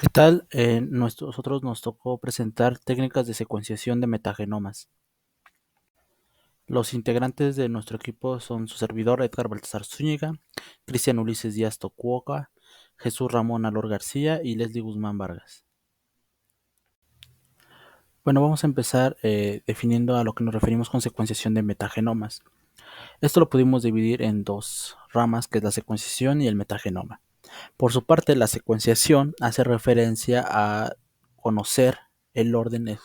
¿Qué tal? Nosotros nos tocó presentar técnicas de secuenciación de metagenomas. Los integrantes de nuestro equipo son su servidor Edgar Baltasar Zúñiga, Cristian Ulises Díaz Tocuoca, Jesús Ramón Alor García y Leslie Guzmán Vargas. Bueno, vamos a empezar definiendo a lo que nos referimos con secuenciación de metagenomas. Esto lo pudimos dividir en dos ramas, que es la secuenciación y el metagenoma. Por su parte, la secuenciación hace referencia a conocer el orden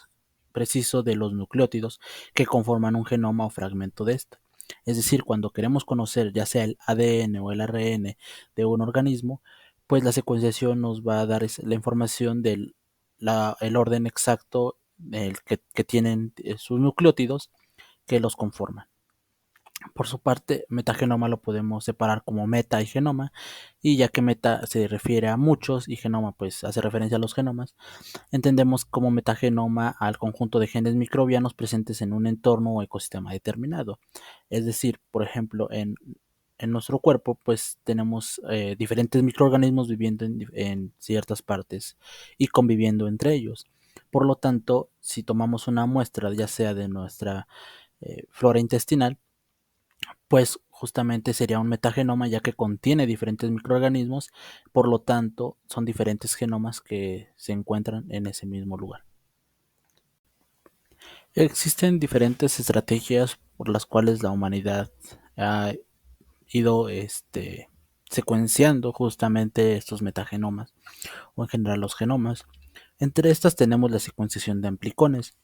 preciso de los nucleótidos que conforman un genoma o fragmento de este. Es decir, cuando queremos conocer ya sea el ADN o el ARN de un organismo, pues la secuenciación nos va a dar la información del el orden exacto que tienen sus nucleótidos que los conforman. Por su parte, metagenoma lo podemos separar como meta y genoma, y ya que meta se refiere a muchos y genoma pues hace referencia a los genomas, entendemos como metagenoma al conjunto de genes microbianos presentes en un entorno o ecosistema determinado. Es decir, por ejemplo, en nuestro cuerpo pues tenemos diferentes microorganismos viviendo en ciertas partes y conviviendo entre ellos. Por lo tanto, si tomamos una muestra ya sea de nuestra flora intestinal, pues justamente sería un metagenoma ya que contiene diferentes microorganismos, por lo tanto son diferentes genomas que se encuentran en ese mismo lugar. Existen diferentes estrategias por las cuales la humanidad ha ido secuenciando justamente estos metagenomas o en general los genomas. Entre estas tenemos la secuenciación de amplicones.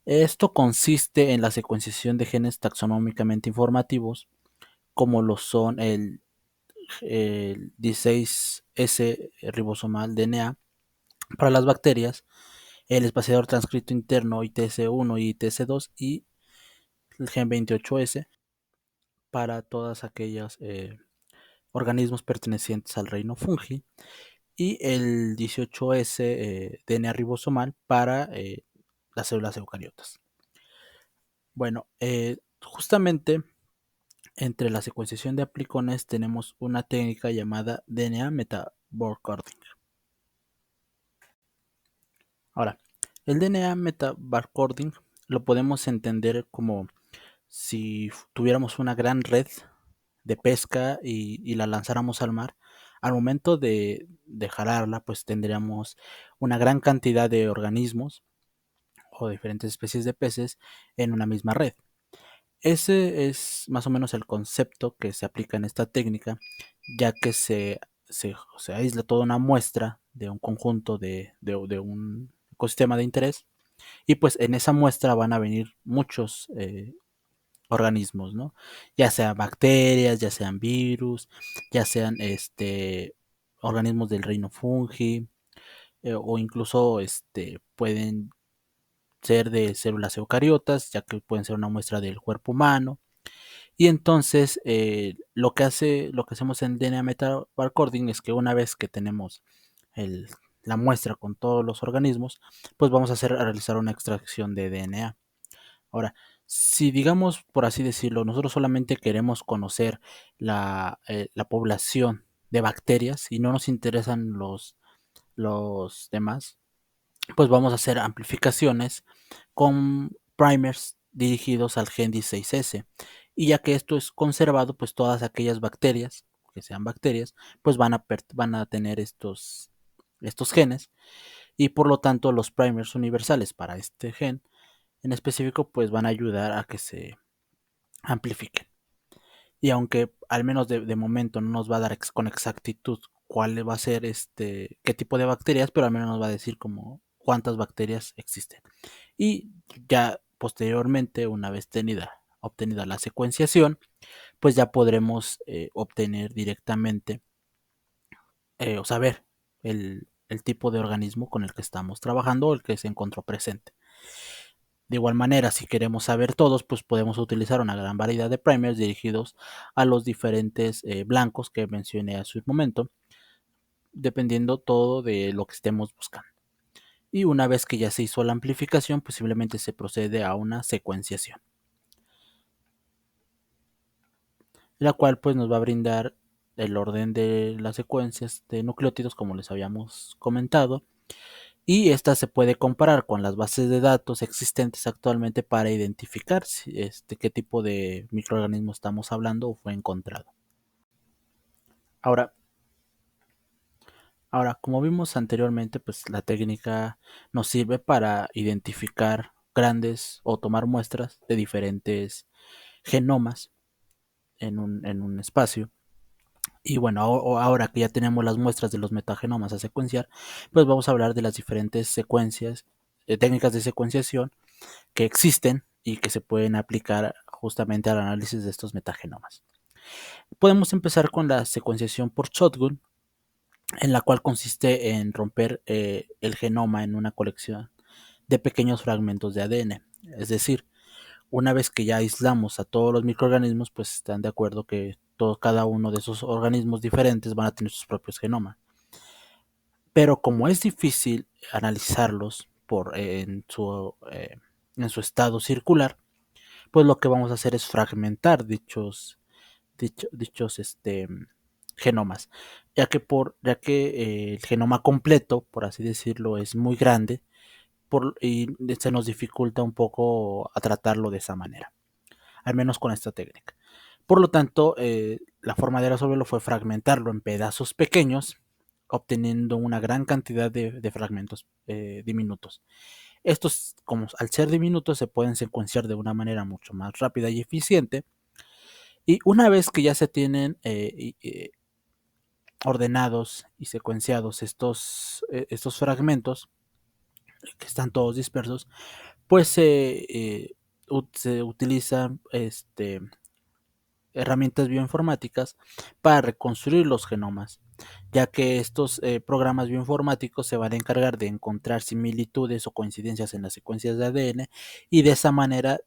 Esto consiste en la secuenciación de genes taxonómicamente informativos como lo son el 16S ribosomal DNA para las bacterias, el espaciador transcrito interno ITS1 y ITS2 y el gen 28S para todas aquellas organismos pertenecientes al reino fungi y el 18S DNA ribosomal para las células eucariotas. Bueno, justamente entre la secuenciación de aplicones tenemos una técnica llamada DNA metabarcoding. Ahora, el DNA metabarcoding lo podemos entender como si tuviéramos una gran red de pesca y la lanzáramos al mar. Al momento de jalarla, pues tendríamos una gran cantidad de organismos o diferentes especies de peces en una misma red. Ese es más o menos el concepto que se aplica en esta técnica, ya que se aísla toda una muestra de un conjunto de un ecosistema de interés, y pues en esa muestra van a venir muchos organismos, ¿no? Ya sean bacterias, ya sean virus, ya sean organismos del reino fungi, o incluso pueden ser de células eucariotas, ya que pueden ser una muestra del cuerpo humano. Y entonces lo que hacemos en DNA metabarcoding es que una vez que tenemos el, la muestra con todos los organismos, pues vamos a realizar una extracción de DNA. Ahora, si digamos, por así decirlo, nosotros solamente queremos conocer la población de bacterias y no nos interesan los demás, pues vamos a hacer amplificaciones con primers dirigidos al gen 16S. Y ya que esto es conservado, pues todas aquellas bacterias, que sean bacterias, pues van a tener estos genes, y por lo tanto los primers universales para este gen en específico pues van a ayudar a que se amplifiquen. Y aunque al menos de momento no nos va a dar con exactitud cuál va a ser qué tipo de bacterias, pero al menos nos va a decir como cuántas bacterias existen. Y ya posteriormente, una vez obtenida la secuenciación, pues ya podremos obtener directamente o saber el tipo de organismo con el que estamos trabajando o el que se encontró presente. De igual manera, si queremos saber todos, pues podemos utilizar una gran variedad de primers dirigidos a los diferentes blancos que mencioné hace un momento, dependiendo todo de lo que estemos buscando. Y una vez que ya se hizo la amplificación, pues simplemente se procede a una secuenciación, la cual pues nos va a brindar el orden de las secuencias de nucleótidos, como les habíamos comentado, y esta se puede comparar con las bases de datos existentes actualmente para identificar qué tipo de microorganismo estamos hablando o fue encontrado. Ahora, como vimos anteriormente, pues la técnica nos sirve para identificar grandes o tomar muestras de diferentes genomas en un espacio. Y bueno, ahora que ya tenemos las muestras de los metagenomas a secuenciar, pues vamos a hablar de las diferentes secuencias, técnicas de secuenciación que existen y que se pueden aplicar justamente al análisis de estos metagenomas. Podemos empezar con la secuenciación por shotgun, en la cual consiste en romper el genoma en una colección de pequeños fragmentos de ADN. Es decir, una vez que ya aislamos a todos los microorganismos, pues están de acuerdo que cada uno de esos organismos diferentes van a tener sus propios genomas. Pero como es difícil analizarlos en su estado circular, pues lo que vamos a hacer es fragmentar dichos genomas, ya que el genoma completo, por así decirlo, es muy grande y se nos dificulta un poco a tratarlo de esa manera, al menos con esta técnica. Por lo tanto, la forma de resolverlo fue fragmentarlo en pedazos pequeños, obteniendo una gran cantidad de fragmentos diminutos. Estos, como al ser diminutos, se pueden secuenciar de una manera mucho más rápida y eficiente. Y una vez que ya se tienen ordenados y secuenciados estos fragmentos, que están todos dispersos, pues se utilizan herramientas bioinformáticas para reconstruir los genomas, ya que estos programas bioinformáticos se van a encargar de encontrar similitudes o coincidencias en las secuencias de ADN y de esa manera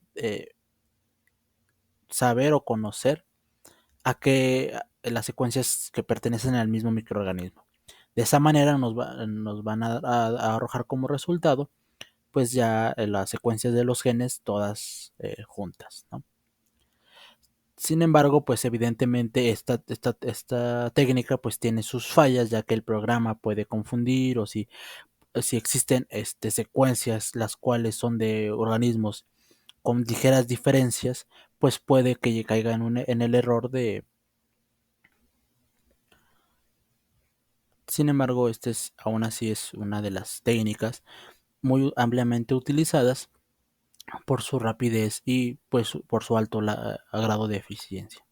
saber o conocer las secuencias que pertenecen al mismo microorganismo. De esa manera nos van a arrojar como resultado pues ya las secuencias de los genes todas juntas, ¿no? Sin embargo, pues evidentemente esta técnica pues tiene sus fallas, ya que el programa puede confundir o si existen secuencias las cuales son de organismos con ligeras diferencias, pues puede que caiga en el error de. Sin embargo, aún así es una de las técnicas muy ampliamente utilizadas por su rapidez y pues por su alto grado de eficiencia.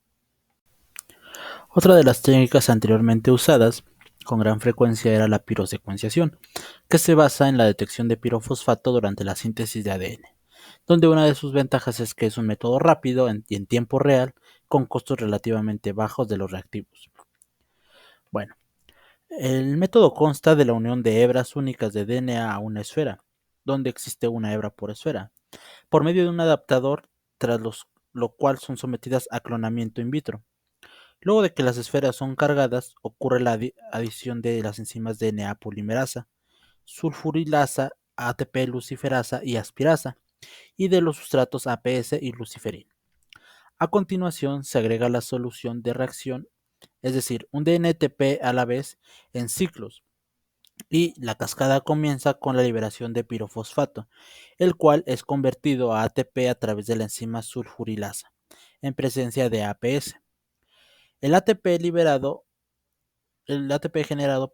Otra de las técnicas anteriormente usadas con gran frecuencia era la pirosecuenciación, que se basa en la detección de pirofosfato durante la síntesis de ADN, donde una de sus ventajas es que es un método rápido y en tiempo real, con costos relativamente bajos de los reactivos. Bueno, el método consta de la unión de hebras únicas de DNA a una esfera, donde existe una hebra por esfera, por medio de un adaptador, lo cual son sometidas a clonamiento in vitro. Luego de que las esferas son cargadas, ocurre la adición de las enzimas DNA polimerasa, sulfurilasa, ATP luciferasa y aspirasa, y de los sustratos APS y luciferina. A continuación se agrega la solución de reacción, es decir, un DNTP a la vez en ciclos, y la cascada comienza con la liberación de pirofosfato, el cual es convertido a ATP a través de la enzima sulfurilasa, en presencia de APS. El ATP liberado El ATP generado,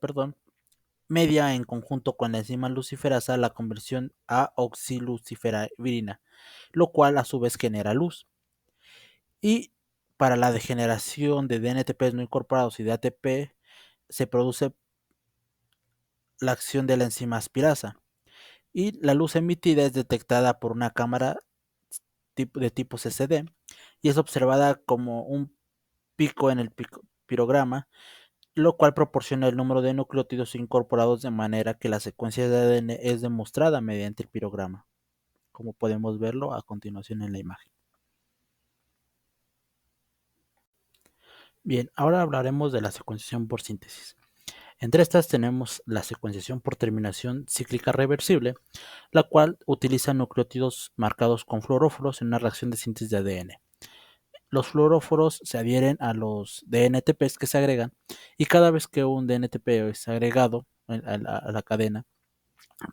media en conjunto con la enzima luciferasa la conversión a oxiluciferina, lo cual a su vez genera luz. Y para la degeneración de DNTPs no incorporados y de ATP se produce la acción de la enzima aspirasa. Y la luz emitida es detectada por una cámara de tipo CCD y es observada como un pico en el pirograma, lo cual proporciona el número de nucleótidos incorporados de manera que la secuencia de ADN es demostrada mediante el pirograma, como podemos verlo a continuación en la imagen. Bien, ahora hablaremos de la secuenciación por síntesis. Entre estas tenemos la secuenciación por terminación cíclica reversible, la cual utiliza nucleótidos marcados con fluoróforos en una reacción de síntesis de ADN. los fluoróforos se adhieren a los DNTPs que se agregan y cada vez que un DNTP es agregado a la cadena,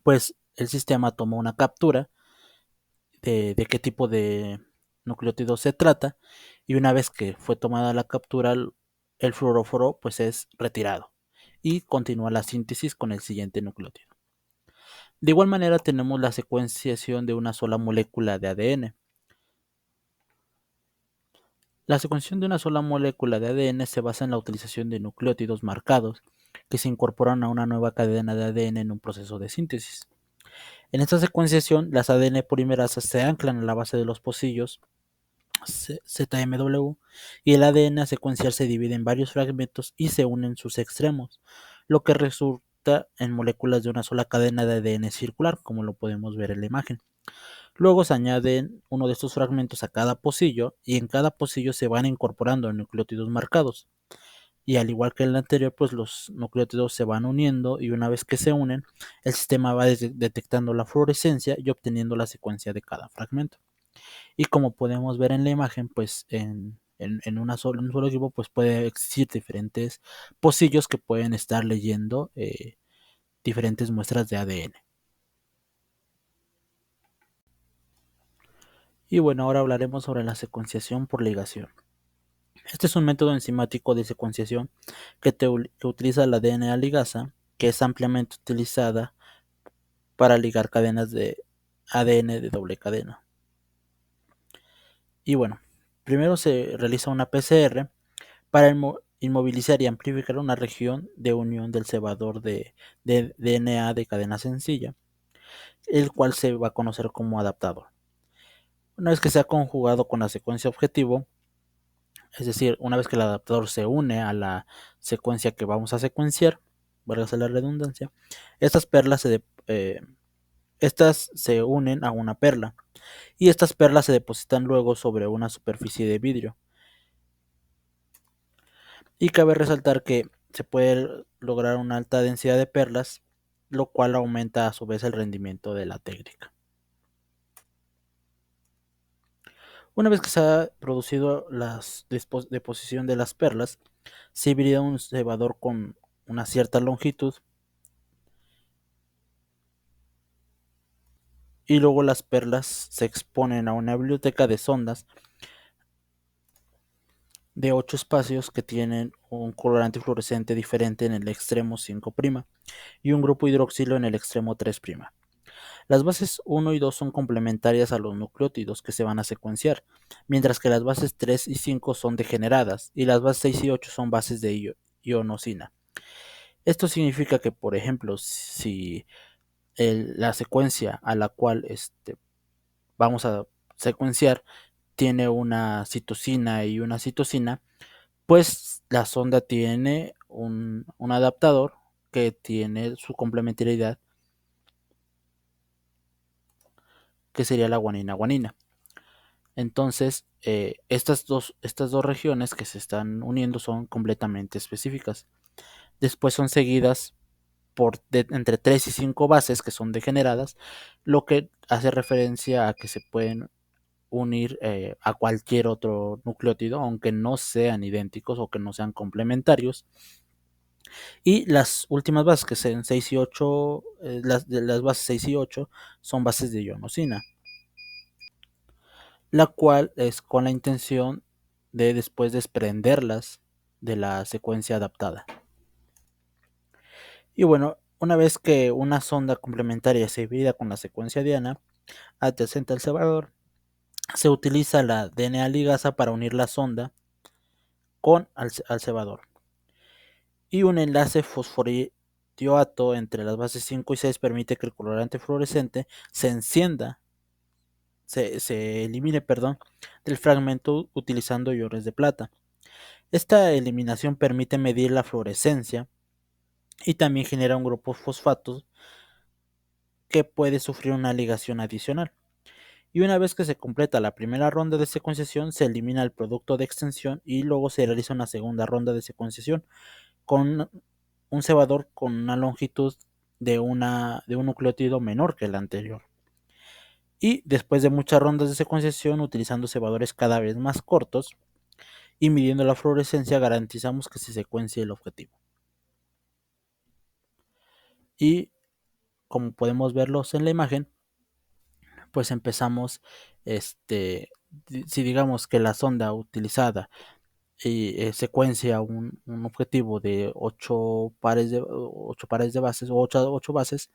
pues el sistema toma una captura de qué tipo de nucleótido se trata y una vez que fue tomada la captura, el fluoróforo pues es retirado y continúa la síntesis con el siguiente nucleótido. De igual manera tenemos la secuenciación de una sola molécula de ADN. La secuenciación de una sola molécula de ADN se basa en la utilización de nucleótidos marcados que se incorporan a una nueva cadena de ADN en un proceso de síntesis. En esta secuenciación, las ADN polimerasas se anclan a la base de los pocillos ZMW y el ADN a secuenciar se divide en varios fragmentos y se unen sus extremos, lo que resulta en moléculas de una sola cadena de ADN circular, como lo podemos ver en la imagen. Luego se añaden uno de estos fragmentos a cada pocillo y en cada pocillo se van incorporando nucleótidos marcados. Y al igual que en el anterior, pues los nucleótidos se van uniendo y una vez que se unen, el sistema va detectando la fluorescencia y obteniendo la secuencia de cada fragmento. Y como podemos ver en la imagen, pues en un solo equipo pues puede existir diferentes pocillos que pueden estar leyendo diferentes muestras de ADN. Y bueno, ahora hablaremos sobre la secuenciación por ligación. Este es un método enzimático de secuenciación que utiliza la DNA ligasa, que es ampliamente utilizada para ligar cadenas de ADN de doble cadena. Y bueno, primero se realiza una PCR para inmovilizar y amplificar una región de unión del cebador de DNA de cadena sencilla, el cual se va a conocer como adaptador. Una vez que se ha conjugado con la secuencia objetivo, es decir, una vez que el adaptador se une a la secuencia que vamos a secuenciar, válgase la redundancia, estas perlas estas se unen a una perla y estas perlas se depositan luego sobre una superficie de vidrio. Y cabe resaltar que se puede lograr una alta densidad de perlas, lo cual aumenta a su vez el rendimiento de la técnica. Una vez que se ha producido la deposición de las perlas, se hibrida un cebador con una cierta longitud y luego las perlas se exponen a una biblioteca de sondas de 8 espacios que tienen un colorante fluorescente diferente en el extremo 5' y un grupo hidroxilo en el extremo 3'. Las bases 1 y 2 son complementarias a los nucleótidos que se van a secuenciar, mientras que las bases 3 y 5 son degeneradas y las bases 6 y 8 son bases de ionosina. Esto significa que, por ejemplo, si la secuencia a la cual vamos a secuenciar tiene una citosina y una citosina, pues la sonda tiene un adaptador que tiene su complementariedad, que sería la guanina-guanina. Entonces, estas dos regiones que se están uniendo son completamente específicas. Después son seguidas por entre 3 y 5 bases que son degeneradas, lo que hace referencia a que se pueden unir a cualquier otro nucleótido, aunque no sean idénticos o que no sean complementarios. Y las últimas bases, que son 6 y 8, las bases 6 y 8 son bases de ionosina, la cual es con la intención de después desprenderlas de la secuencia adaptada. Y bueno, una vez que una sonda complementaria se divida con la secuencia diana adyacente al cebador, se utiliza la DNA ligasa para unir la sonda al cebador. Y un enlace fosforitioato entre las bases 5 y 6 permite que el colorante fluorescente se encienda, se elimine, perdón, del fragmento utilizando iones de plata. Esta eliminación permite medir la fluorescencia y también genera un grupo fosfato que puede sufrir una ligación adicional. Y una vez que se completa la primera ronda de secuenciación, se elimina el producto de extensión y luego se realiza una segunda ronda de secuenciación con un cebador con una longitud de un nucleótido menor que el anterior. Y después de muchas rondas de secuenciación utilizando cebadores cada vez más cortos, y midiendo la fluorescencia garantizamos que se secuencie el objetivo. Y como podemos verlos en la imagen, pues empezamos, si digamos que la sonda utilizada y secuencia un objetivo de 8 pares de bases o 8 bases,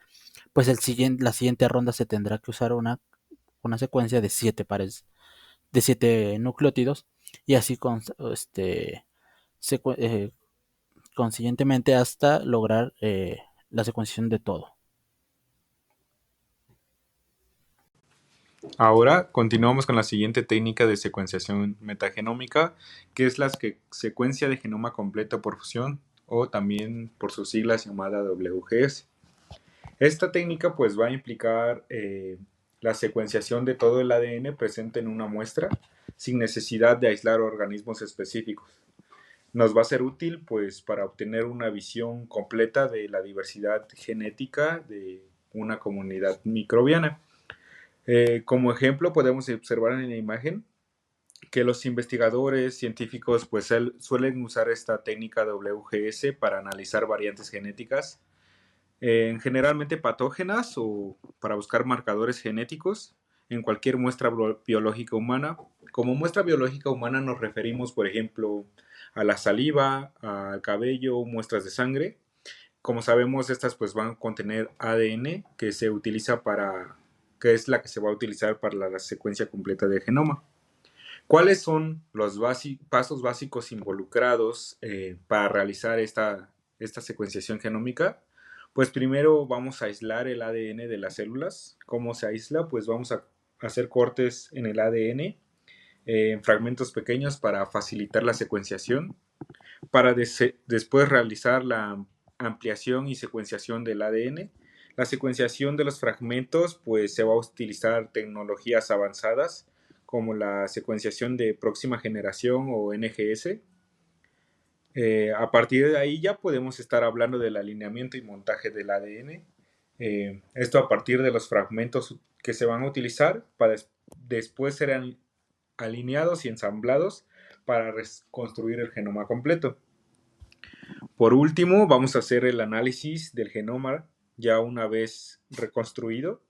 pues la siguiente ronda se tendrá que usar una secuencia de 7 pares, de 7 nucleótidos, y así secue- eh, consiguientemente hasta lograr la secuenciación de todo. Ahora continuamos con la siguiente técnica de secuenciación metagenómica, que es la secuencia de genoma completo por fusión, o también por sus siglas llamada WGS. Esta técnica pues va a implicar la secuenciación de todo el ADN presente en una muestra sin necesidad de aislar organismos específicos. Nos va a ser útil pues para obtener una visión completa de la diversidad genética de una comunidad microbiana. Como ejemplo podemos observar en la imagen que los investigadores científicos pues suelen usar esta técnica WGS para analizar variantes genéticas generalmente patógenas o para buscar marcadores genéticos en cualquier muestra biológica humana. Como muestra biológica humana nos referimos, por ejemplo, a la saliva, al cabello, muestras de sangre. Como sabemos, estas pues van a contener ADN que es la que se va a utilizar para la secuencia completa del genoma. ¿Cuáles son los pasos básicos involucrados para realizar esta secuenciación genómica? Pues primero vamos a aislar el ADN de las células. ¿Cómo se aísla? Pues vamos a hacer cortes en el ADN en fragmentos pequeños para facilitar la secuenciación, para después realizar la ampliación y secuenciación del ADN. La secuenciación de los fragmentos, pues se va a utilizar tecnologías avanzadas como la secuenciación de próxima generación o NGS. A partir de ahí ya podemos estar hablando del alineamiento y montaje del ADN. Esto a partir de los fragmentos que se van a utilizar para después ser alineados y ensamblados para reconstruir el genoma completo. Por último, vamos a hacer el análisis del genoma ya una vez reconstruido.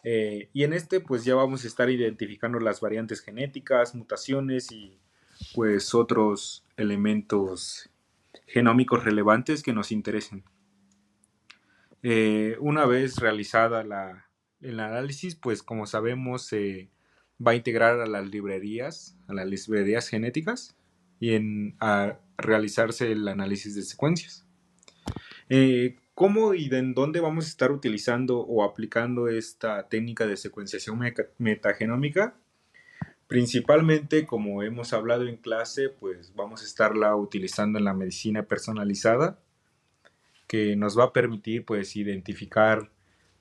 Y en este, pues ya vamos a estar identificando las variantes genéticas, mutaciones y pues otros elementos genómicos relevantes que nos interesen. Una vez realizada el análisis, pues como sabemos, se va a integrar a las librerías genéticas y a realizarse el análisis de secuencias. ¿Cómo y en dónde vamos a estar utilizando o aplicando esta técnica de secuenciación metagenómica? Principalmente, como hemos hablado en clase, pues vamos a estarla utilizando en la medicina personalizada, que nos va a permitir pues identificar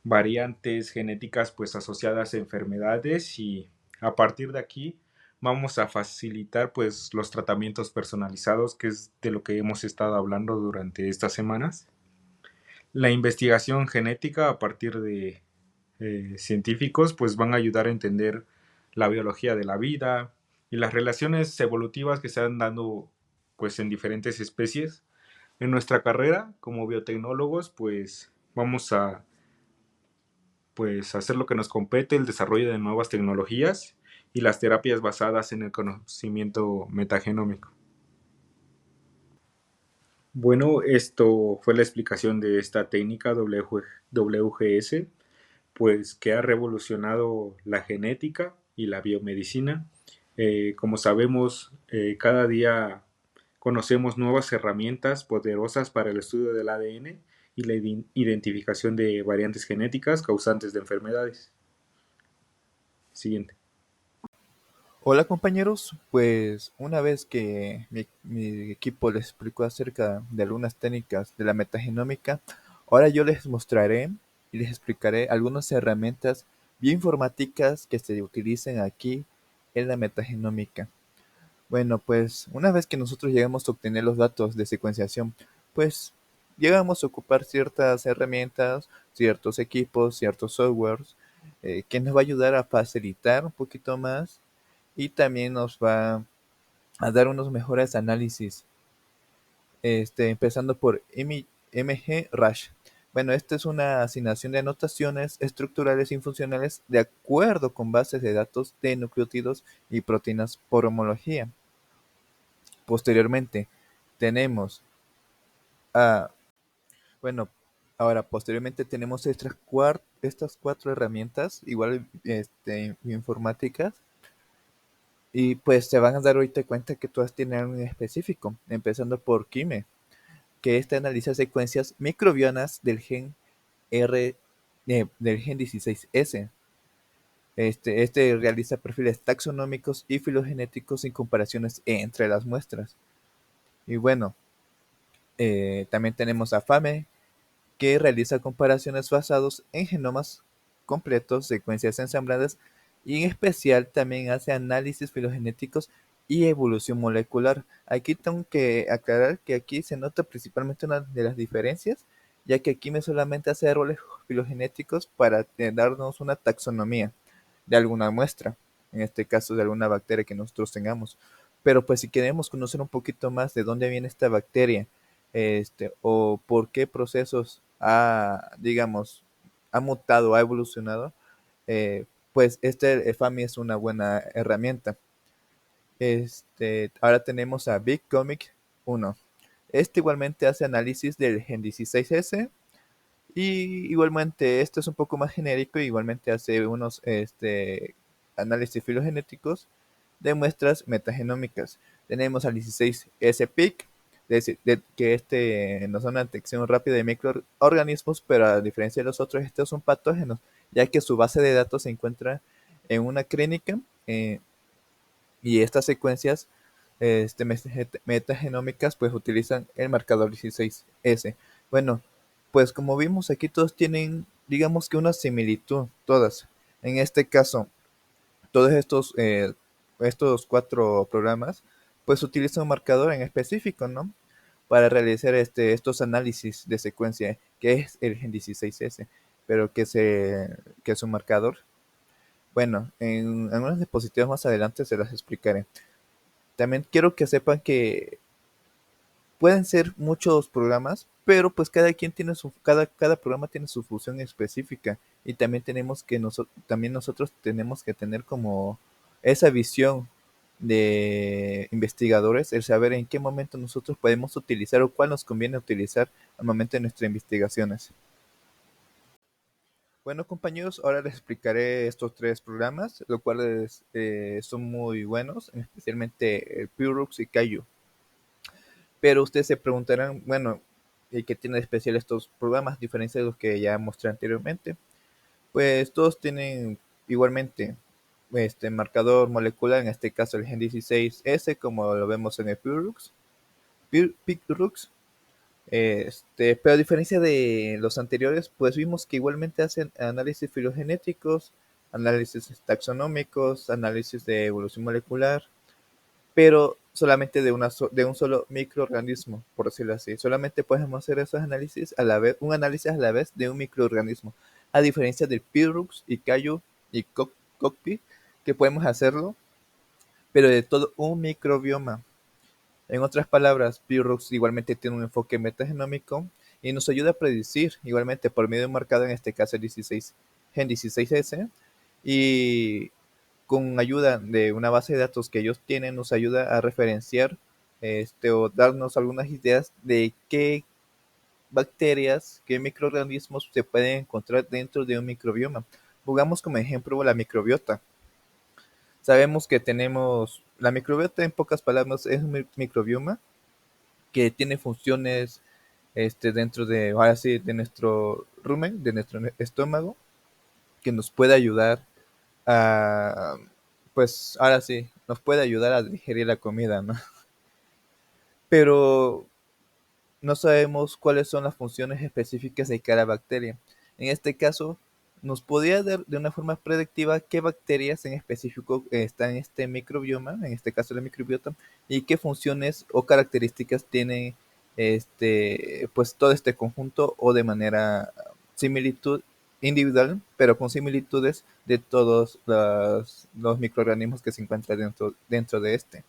variantes genéticas pues asociadas a enfermedades, y a partir de aquí vamos a facilitar pues los tratamientos personalizados, que es de lo que hemos estado hablando durante estas semanas. La investigación genética a partir de científicos pues van a ayudar a entender la biología de la vida y las relaciones evolutivas que se han dado pues en diferentes especies. En nuestra carrera como biotecnólogos pues vamos a pues hacer lo que nos compete, el desarrollo de nuevas tecnologías y las terapias basadas en el conocimiento metagenómico. Bueno, esto fue la explicación de esta técnica WGS, pues que ha revolucionado la genética y la biomedicina. Como sabemos, cada día conocemos nuevas herramientas poderosas para el estudio del ADN y la identificación de variantes genéticas causantes de enfermedades. Siguiente. Hola compañeros, pues una vez que mi equipo les explicó acerca de algunas técnicas de la metagenómica, ahora yo les mostraré y les explicaré algunas herramientas bioinformáticas que se utilizan aquí en la metagenómica. Bueno, pues una vez que nosotros llegamos a obtener los datos de secuenciación, pues llegamos a ocupar ciertas herramientas, ciertos equipos, ciertos softwares, que nos va a ayudar a facilitar un poquito más y también nos va a dar unos mejores análisis, empezando por MG-Rash. Bueno, esta es una asignación de anotaciones estructurales y funcionales de acuerdo con bases de datos de nucleótidos y proteínas por homología. Posteriormente, tenemos a, bueno, ahora posteriormente tenemos estas cuatro herramientas, igual informáticas, y pues se van a dar ahorita cuenta que todas tienen algo en específico, empezando por Kime, que este analiza secuencias microbianas del gen 16S. Este realiza perfiles taxonómicos y filogenéticos y comparaciones entre las muestras. Y bueno, también tenemos a FAME, que realiza comparaciones basados en genomas completos, secuencias ensambladas, y en especial también hace análisis filogenéticos y evolución molecular. Aquí tengo que aclarar que aquí se nota principalmente una de las diferencias, ya que aquí me solamente hace árboles filogenéticos para darnos una taxonomía de alguna muestra, en este caso de alguna bacteria que nosotros tengamos. Pero pues si queremos conocer un poquito más de dónde viene esta bacteria, o por qué procesos digamos, ha mutado, ha evolucionado, pues FAMI es una buena herramienta. Ahora tenemos a Big Comic 1. Este igualmente hace análisis del gen 16S y igualmente este es un poco más genérico, igualmente hace unos análisis filogenéticos de muestras metagenómicas. Tenemos al 16S-PIC, que nos da una detección rápida de microorganismos, pero a diferencia de los otros, estos son patógenos, ya que su base de datos se encuentra en una clínica, y estas secuencias metagenómicas pues utilizan el marcador 16S. Bueno, pues como vimos aquí todos tienen, digamos que una similitud, todas. En este caso, todos estos cuatro programas pues utilizan un marcador en específico, ¿no? Para realizar estos análisis de secuencia, que es el gen 16S, pero que es un marcador. Bueno, en algunos dispositivos más adelante se las explicaré. También quiero que sepan que pueden ser muchos programas, pero pues cada programa tiene su función específica, y también también nosotros tenemos que tener como esa visión de investigadores, el saber en qué momento nosotros podemos utilizar o cuál nos conviene utilizar al momento de nuestras investigaciones. Bueno, compañeros, ahora les explicaré estos tres programas, los cuales son muy buenos, especialmente el Purux y Kaiju. Pero ustedes se preguntarán, bueno, ¿y qué tiene de especial estos programas, a diferencia de los que ya mostré anteriormente? Pues todos tienen igualmente marcador molecular, en este caso el gen 16S, como lo vemos en el PICRUX. Pero a diferencia de los anteriores, pues vimos que igualmente hacen análisis filogenéticos, análisis taxonómicos, análisis de evolución molecular, pero solamente de un solo microorganismo, por decirlo así. Solamente podemos hacer esos análisis a la vez, un análisis a la vez de un microorganismo, a diferencia del Pyrrhux y Caillou y Cockpit, que podemos hacerlo, pero de todo un microbioma. En otras palabras, Pyrrhux igualmente tiene un enfoque metagenómico y nos ayuda a predecir, igualmente por medio de un marcador, en este caso el gen 16S, y con ayuda de una base de datos que ellos tienen, nos ayuda a referenciar o darnos algunas ideas de qué bacterias, qué microorganismos se pueden encontrar dentro de un microbioma. Pongamos como ejemplo la microbiota. Sabemos que tenemos la microbiota, en pocas palabras, es un microbioma que tiene funciones dentro ahora sí, de nuestro rumen, de nuestro estómago, que nos puede ayudar a, pues ahora sí, nos puede ayudar a digerir la comida, ¿no? Pero no sabemos cuáles son las funciones específicas de cada bacteria. En este caso, nos podría dar de una forma predictiva qué bacterias en específico están en este microbioma, en este caso la microbiota, y qué funciones o características tiene pues todo este conjunto, o de manera similitud individual, pero con similitudes de todos los microorganismos que se encuentran dentro de este.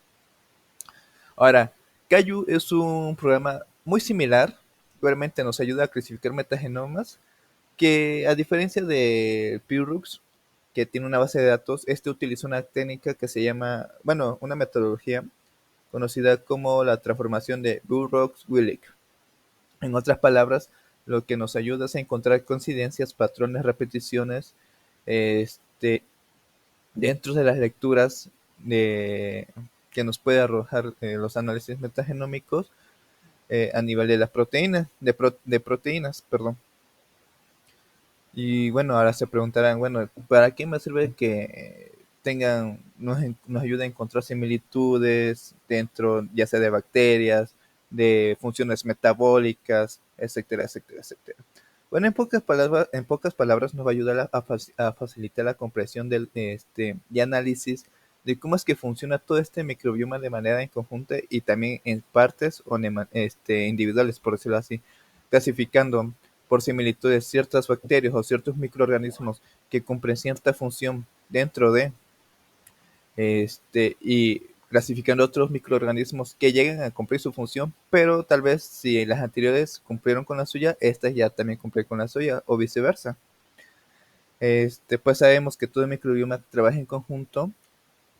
Ahora, Caillou es un programa muy similar, igualmente nos ayuda a clasificar metagenomas, que a diferencia de Pyrrux, que tiene una base de datos, este utiliza una técnica que se llama, bueno, una metodología conocida como la transformación de Burroughs-Willig. En otras palabras, lo que nos ayuda es a encontrar coincidencias, patrones, repeticiones, este, dentro de las lecturas de, que nos puede arrojar los análisis metagenómicos a nivel de las proteínas, de proteínas, perdón. Y bueno, ahora se preguntarán, bueno, ¿para qué me sirve que nos ayude a encontrar similitudes dentro, ya sea de bacterias, de funciones metabólicas, etcétera, etcétera, etcétera? Bueno, en pocas palabras nos va a ayudar a facilitar la comprensión y análisis de cómo es que funciona todo este microbioma de manera en conjunto y también en partes o individuales, por decirlo así, clasificando por similitudes ciertas bacterias o ciertos microorganismos que cumplen cierta función dentro y clasificando otros microorganismos que llegan a cumplir su función, pero tal vez si las anteriores cumplieron con la suya, estas ya también cumplen con la suya o viceversa. Pues sabemos que todo el microbioma trabaja en conjunto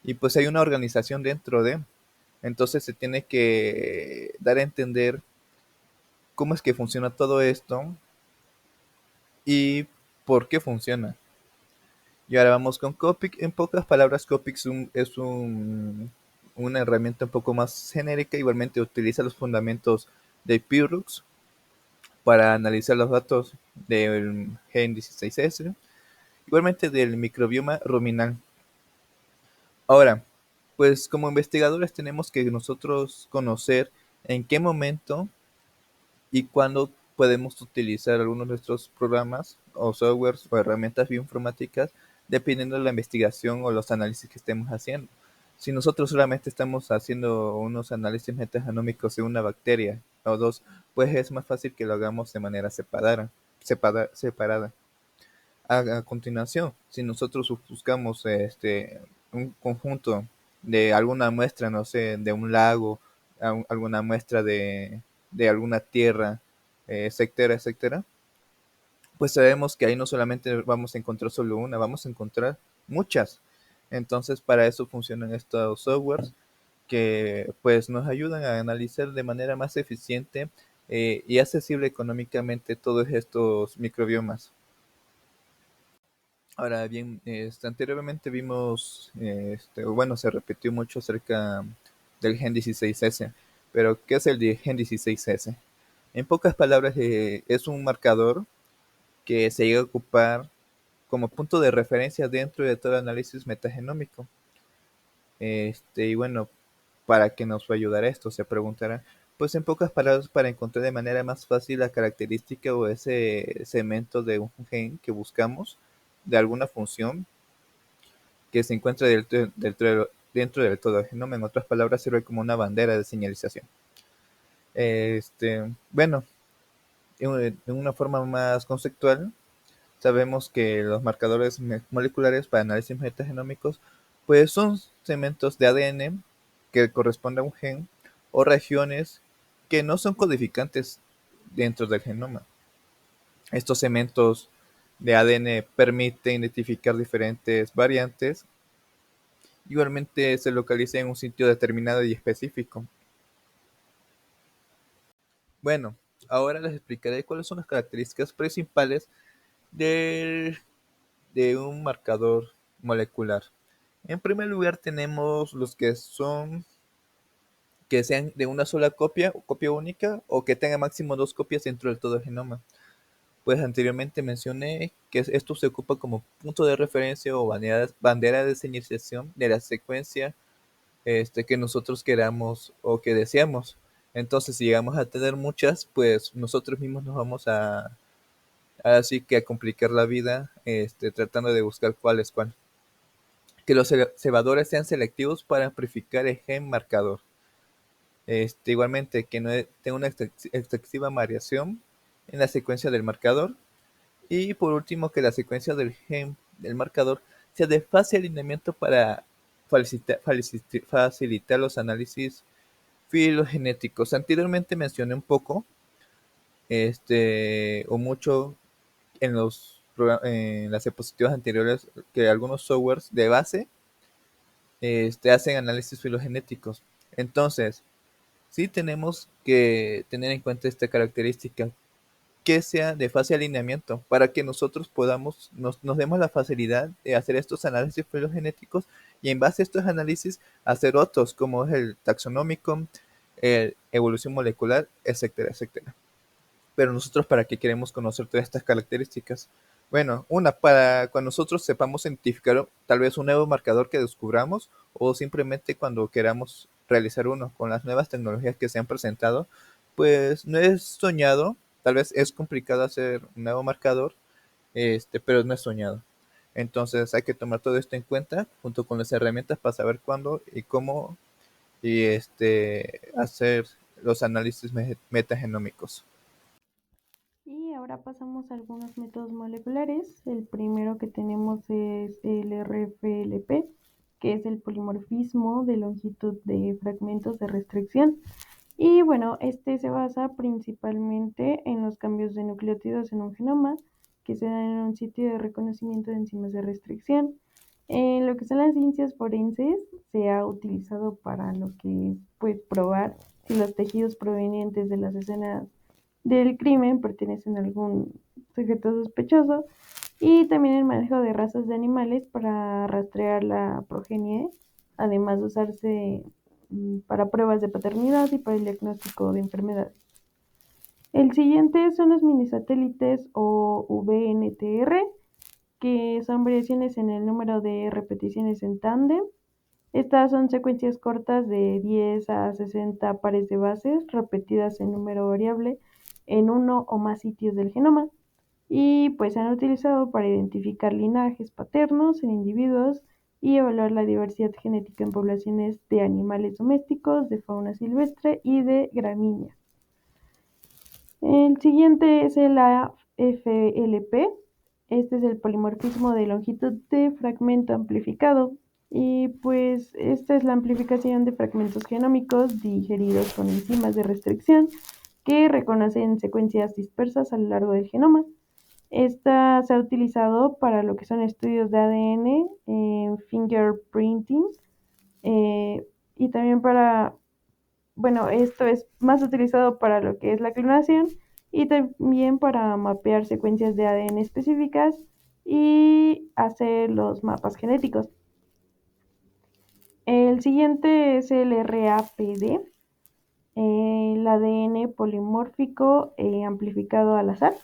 y pues hay una organización dentro entonces se tiene que dar a entender cómo es que funciona todo esto y por qué funciona. Y ahora vamos con Copic. En pocas palabras, Copic una herramienta un poco más genérica. Igualmente utiliza los fundamentos de Pyrrhux para analizar los datos del gen 16S, igualmente del microbioma ruminal. Ahora, pues como investigadores tenemos que nosotros conocer en qué momento y cuándo podemos utilizar algunos de nuestros programas o softwares o herramientas bioinformáticas dependiendo de la investigación o los análisis que estemos haciendo. Si nosotros solamente estamos haciendo unos análisis metagenómicos de una bacteria o dos, pues es más fácil que lo hagamos de manera separada. A continuación, si nosotros buscamos un conjunto de alguna muestra, no sé, de un lago, alguna muestra de alguna tierra, etcétera, etcétera, pues sabemos que ahí no solamente vamos a encontrar solo una, vamos a encontrar muchas. Entonces, para eso funcionan estos softwares que pues nos ayudan a analizar de manera más eficiente y accesible económicamente todos estos microbiomas. Ahora bien, anteriormente vimos, bueno, se repitió mucho acerca del gen 16S, pero ¿qué es el gen 16S? En pocas palabras, es un marcador que se llega a ocupar como punto de referencia dentro de todo análisis metagenómico. Y bueno, ¿para qué nos va a ayudar esto? Se preguntará. Pues en pocas palabras, para encontrar de manera más fácil la característica o ese segmento de un gen que buscamos de alguna función que se encuentra dentro del todo genoma. En otras palabras, sirve como una bandera de señalización. Bueno, en una forma más conceptual, sabemos que los marcadores moleculares para análisis metagenómicos pues son segmentos de ADN que corresponden a un gen o regiones que no son codificantes dentro del genoma. Estos segmentos de ADN permiten identificar diferentes variantes. Igualmente se localiza en un sitio determinado y específico. Bueno, ahora les explicaré cuáles son las características principales del- de un marcador molecular. En primer lugar tenemos los que sean de una sola copia o copia única o que tenga máximo dos copias dentro del todo genoma. Pues anteriormente mencioné que esto se ocupa como punto de referencia o bandera de señalización de la secuencia que nosotros queramos o que deseamos. Entonces, si llegamos a tener muchas, pues nosotros mismos nos vamos así que a complicar la vida, tratando de buscar cuál es cuál. Que los cebadores sean selectivos para amplificar el gen marcador. Igualmente, que no tenga una excesiva variación en la secuencia del marcador. Y por último, que la secuencia del gen del marcador sea de fácil alineamiento para facilitar los análisis filogenéticos. Anteriormente mencioné un poco, o mucho en las diapositivas anteriores, que algunos softwares de base hacen análisis filogenéticos. Entonces, sí tenemos que tener en cuenta esta característica, que sea de fácil alineamiento, para que nosotros nos demos la facilidad de hacer estos análisis filogenéticos y en base a estos análisis hacer otros, como es el taxonómico, el evolución molecular, etcétera, etcétera. Pero nosotros, ¿para qué queremos conocer todas estas características? Bueno, para cuando nosotros sepamos identificar tal vez un nuevo marcador que descubramos, o simplemente cuando queramos realizar uno con las nuevas tecnologías que se han presentado, pues no es soñado, tal vez es complicado hacer un nuevo marcador, pero no es soñado. Entonces hay que tomar todo esto en cuenta junto con las herramientas para saber cuándo y cómo hacer los análisis metagenómicos. Y ahora pasamos a algunos métodos moleculares. El primero que tenemos es el RFLP, que es el polimorfismo de longitud de fragmentos de restricción. Y bueno, este se basa principalmente en los cambios de nucleótidos en un genoma que se dan en un sitio de reconocimiento de enzimas de restricción. En lo que son las ciencias forenses, se ha utilizado para lo que es pues, probar si los tejidos provenientes de las escenas del crimen pertenecen a algún sujeto sospechoso, y también el manejo de razas de animales para rastrear la progenie, además de usarse para pruebas de paternidad y para el diagnóstico de enfermedades. El siguiente son los minisatélites o VNTR, que son variaciones en el número de repeticiones en tándem. Estas son secuencias cortas de 10 a 60 pares de bases repetidas en número variable en uno o más sitios del genoma, y pues se han utilizado para identificar linajes paternos en individuos y evaluar la diversidad genética en poblaciones de animales domésticos, de fauna silvestre y de gramíneas. El siguiente es el AFLP. Este es el polimorfismo de longitud de fragmento amplificado. Y pues esta es la amplificación de fragmentos genómicos digeridos con enzimas de restricción que reconocen secuencias dispersas a lo largo del genoma. Esta se ha utilizado para lo que son estudios de ADN, fingerprinting, y también para, bueno, esto es más utilizado para lo que es la clonación y también para mapear secuencias de ADN específicas y hacer los mapas genéticos. El siguiente es el RAPD, el ADN polimórfico amplificado al azar.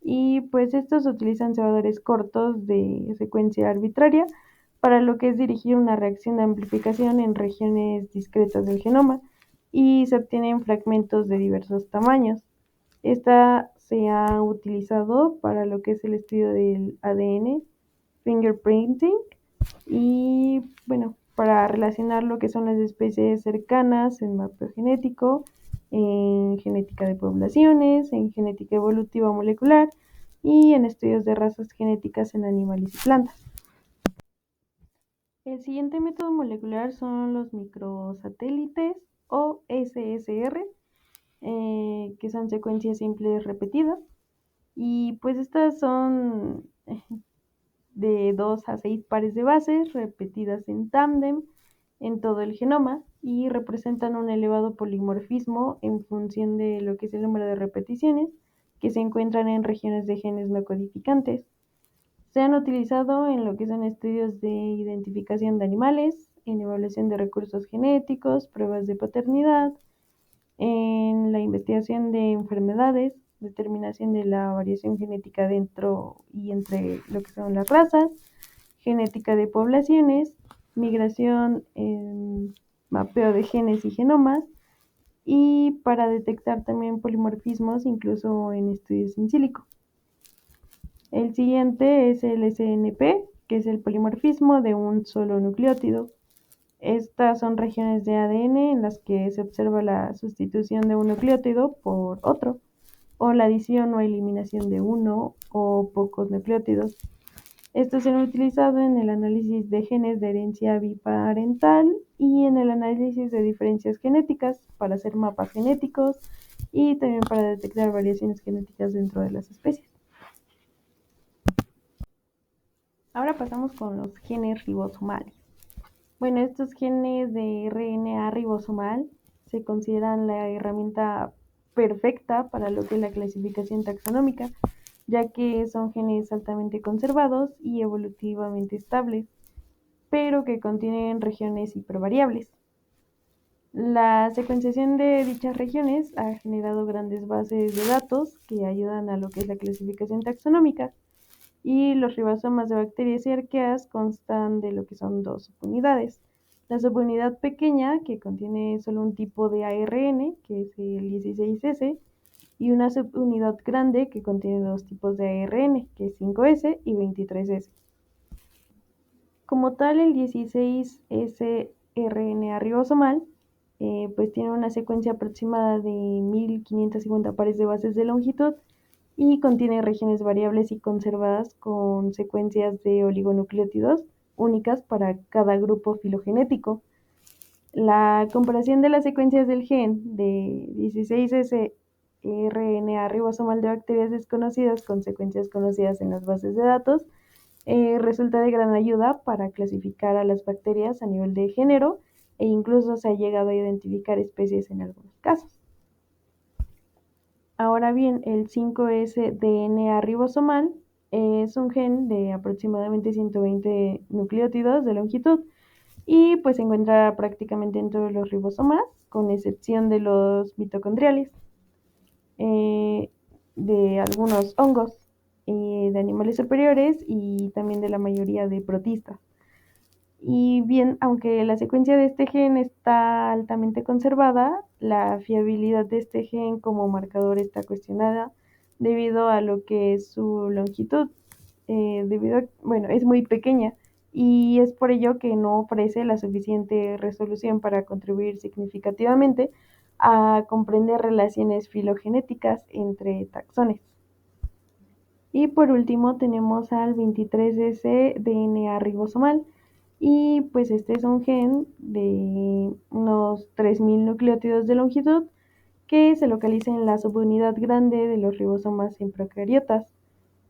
Y pues estos utilizan cebadores cortos de secuencia arbitraria para lo que es dirigir una reacción de amplificación en regiones discretas del genoma, y se obtienen fragmentos de diversos tamaños. Esta se ha utilizado para lo que es el estudio del ADN, fingerprinting, y bueno, para relacionar lo que son las especies cercanas en mapeo genético, en genética de poblaciones, en genética evolutiva molecular y en estudios de razas genéticas en animales y plantas. El siguiente método molecular son los microsatélites o SSR, que son secuencias simples repetidas, y pues estas son de 2 a 6 pares de bases repetidas en tándem en todo el genoma y representan un elevado polimorfismo en función de lo que es el número de repeticiones que se encuentran en regiones de genes no codificantes. Se han utilizado en lo que son estudios de identificación de animales, en evaluación de recursos genéticos, pruebas de paternidad, en la investigación de enfermedades, determinación de la variación genética dentro y entre lo que son las razas, genética de poblaciones, migración en mapeo de genes y genomas, y para detectar también polimorfismos incluso en estudios in silico. El siguiente es el SNP, que es el polimorfismo de un solo nucleótido. Estas son regiones de ADN en las que se observa la sustitución de un nucleótido por otro, o la adición o eliminación de uno o pocos nucleótidos. Estos se han utilizado en el análisis de genes de herencia biparental y en el análisis de diferencias genéticas para hacer mapas genéticos y también para detectar variaciones genéticas dentro de las especies. Ahora pasamos con los genes ribosomales. Bueno, estos genes de RNA ribosomal se consideran la herramienta perfecta para lo que es la clasificación taxonómica, ya que son genes altamente conservados y evolutivamente estables, pero que contienen regiones hipervariables. La secuenciación de dichas regiones ha generado grandes bases de datos que ayudan a lo que es la clasificación taxonómica, y los ribosomas de bacterias y arqueas constan de lo que son dos subunidades. La subunidad pequeña, que contiene solo un tipo de ARN, que es el 16S, y una subunidad grande que contiene dos tipos de ARN, que es 5S y 23S. Como tal, el 16S RNA ribosomal pues tiene una secuencia aproximada de 1550 pares de bases de longitud y contiene regiones variables y conservadas con secuencias de oligonucleótidos únicas para cada grupo filogenético. La comparación de las secuencias del gen de 16S RNA ribosomal de bacterias desconocidas con secuencias conocidas en las bases de datos resulta de gran ayuda para clasificar a las bacterias a nivel de género e incluso se ha llegado a identificar especies en algunos casos. Ahora bien, el 5S DNA ribosomal es un gen de aproximadamente 120 nucleótidos de longitud y pues se encuentra prácticamente en todos los ribosomas, con excepción de los mitocondriales, de algunos hongos, de animales superiores y también de la mayoría de protistas. Y bien, aunque la secuencia de este gen está altamente conservada, la fiabilidad de este gen como marcador está cuestionada debido a lo que es su longitud, es muy pequeña y es por ello que no ofrece la suficiente resolución para contribuir significativamente a comprender relaciones filogenéticas entre taxones. Y por último tenemos al 23S DNA ribosomal, y pues este es un gen de unos 3000 nucleótidos de longitud que se localiza en la subunidad grande de los ribosomas en procariotas.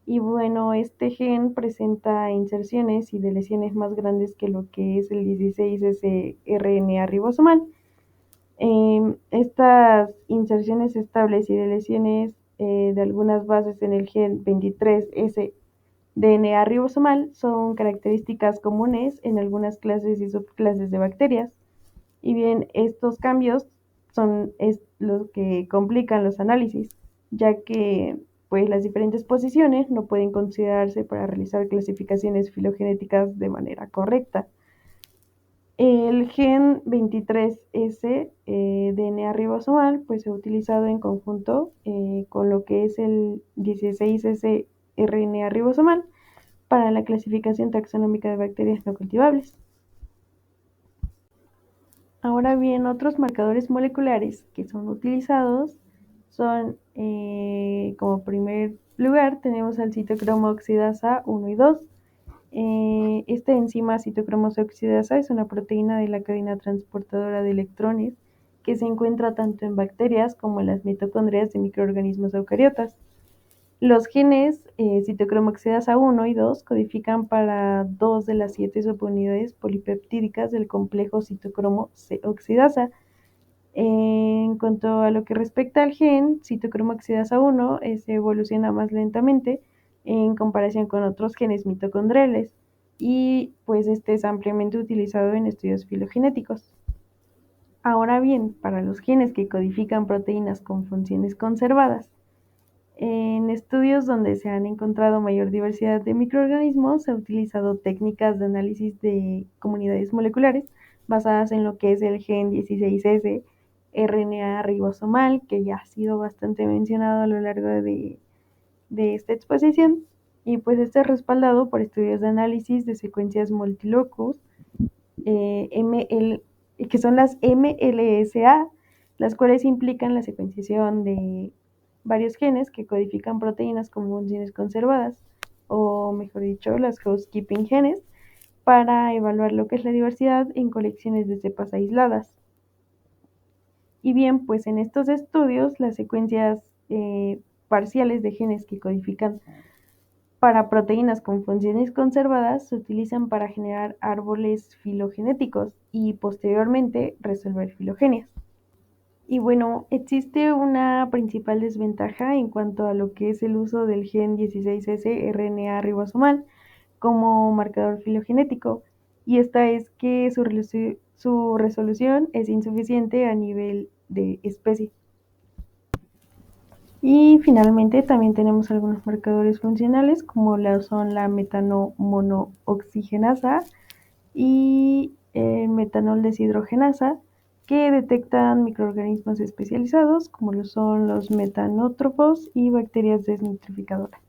Y bueno, este gen presenta inserciones y deleciones más grandes que lo que es el 16S RNA ribosomal. Estas inserciones estables y deleciones de algunas bases en el gen 23S DNA ribosomal son características comunes en algunas clases y subclases de bacterias, y bien estos cambios son los que complican los análisis, ya que pues las diferentes posiciones no pueden considerarse para realizar clasificaciones filogenéticas de manera correcta. El gen 23S DNA ribosomal pues se ha utilizado en conjunto con lo que es el 16S RNA ribosomal para la clasificación taxonómica de bacterias no cultivables. Ahora bien, otros marcadores moleculares que son utilizados son, como primer lugar, tenemos al citocromo oxidasa 1 y 2. Esta enzima citocromosa oxidasa es una proteína de la cadena transportadora de electrones que se encuentra tanto en bacterias como en las mitocondrias de microorganismos eucariotas. Los genes citocromo oxidasa 1 y 2 codifican para 2 de las 7 subunidades polipeptídicas del complejo citocromo oxidasa. En cuanto a lo que respecta al gen citocromo oxidasa 1, se evoluciona más lentamente en comparación con otros genes mitocondriales y pues este es ampliamente utilizado en estudios filogenéticos. Ahora bien, para los genes que codifican proteínas con funciones conservadas, en estudios donde se han encontrado mayor diversidad de microorganismos, se han utilizado técnicas de análisis de comunidades moleculares basadas en lo que es el gen 16S RNA ribosomal, que ya ha sido bastante mencionado a lo largo de esta exposición, y pues este es respaldado por estudios de análisis de secuencias multilocus, que son las MLSA, las cuales implican la secuenciación de varios genes que codifican proteínas con funciones conservadas. o mejor dicho, las housekeeping genes, para evaluar lo que es la diversidad en colecciones de cepas aisladas. Y bien, pues en estos estudios las secuencias parciales de genes que codifican para proteínas con funciones conservadas se utilizan para generar árboles filogenéticos y posteriormente resolver filogenias. Y bueno, existe una principal desventaja en cuanto a lo que es el uso del gen 16S RNA ribosomal como marcador filogenético, y esta es que su resolución es insuficiente a nivel de especie. Y finalmente también tenemos algunos marcadores funcionales como son la metanomonooxigenasa y metanol deshidrogenasa, que detectan microorganismos especializados como lo son los metanótrofos y bacterias desnitrificadoras.